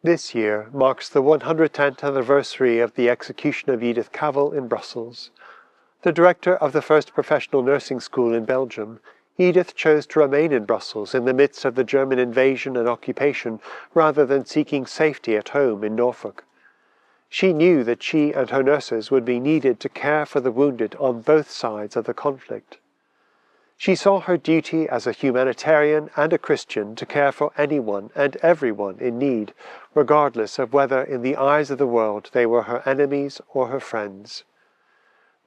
This year marks the 110th anniversary of the execution of Edith Cavell in Brussels. The director of the first professional nursing school in Belgium, Edith chose to remain in Brussels in the midst of the German invasion and occupation rather than seeking safety at home in Norfolk. She knew that she and her nurses would be needed to care for the wounded on both sides of the conflict. She saw her duty as a humanitarian and a Christian to care for anyone and everyone in need, regardless of whether in the eyes of the world they were her enemies or her friends.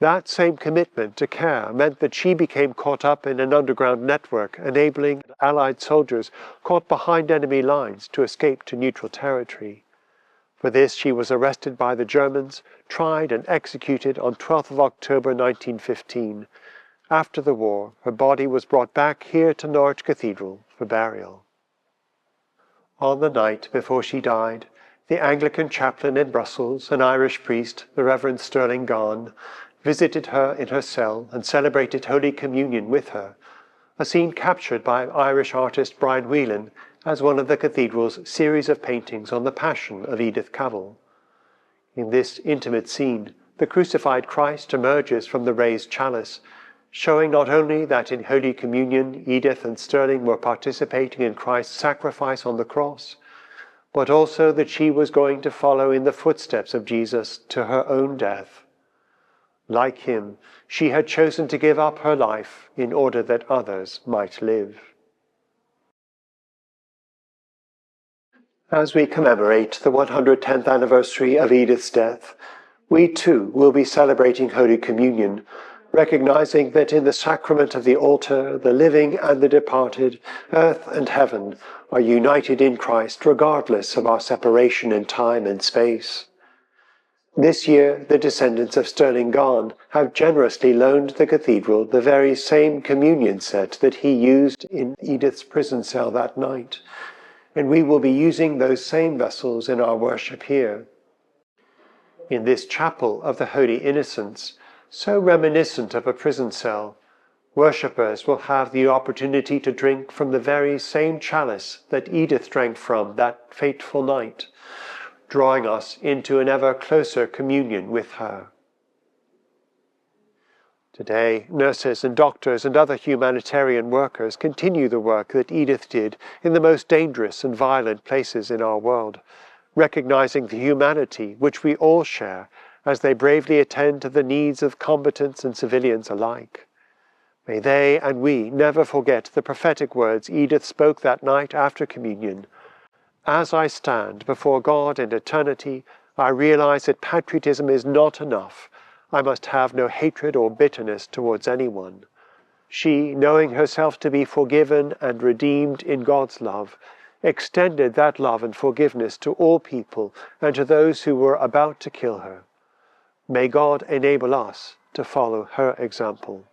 That same commitment to care meant that she became caught up in an underground network enabling Allied soldiers caught behind enemy lines to escape to neutral territory. For this she was arrested by the Germans, tried and executed on 12th of October 1915. After the war, her body was brought back here to Norwich Cathedral for burial. On the night before she died, the Anglican chaplain in Brussels, an Irish priest, the Revd Sterling Gahn, visited her in her cell and celebrated Holy Communion with her, a scene captured by Irish artist Brian Whelan as one of the cathedral's series of paintings on the Passion of Edith Cavell. In this intimate scene, the crucified Christ emerges from the raised chalice, showing not only that in Holy Communion Edith and Sterling were participating in Christ's sacrifice on the cross, but also that she was going to follow in the footsteps of Jesus to her own death. Like him, she had chosen to give up her life in order that others might live. As we commemorate the 110th anniversary of Edith's death, we too will be celebrating Holy Communion, recognizing that in the sacrament of the altar, the living and the departed, earth and heaven, are united in Christ regardless of our separation in time and space. This year, the descendants of Sterling Gahn have generously loaned the cathedral the very same communion set that he used in Edith's prison cell that night, and we will be using those same vessels in our worship here. In this chapel of the Holy Innocents, so reminiscent of a prison cell, worshippers will have the opportunity to drink from the very same chalice that Edith drank from that fateful night, drawing us into an ever closer communion with her. Today, nurses and doctors and other humanitarian workers continue the work that Edith did in the most dangerous and violent places in our world, recognizing the humanity which we all share as they bravely attend to the needs of combatants and civilians alike. May they and we never forget the prophetic words Edith spoke that night after communion. As I stand before God in eternity, I realize that patriotism is not enough. I must have no hatred or bitterness towards anyone. She, knowing herself to be forgiven and redeemed in God's love, extended that love and forgiveness to all people and to those who were about to kill her. May God enable us to follow her example.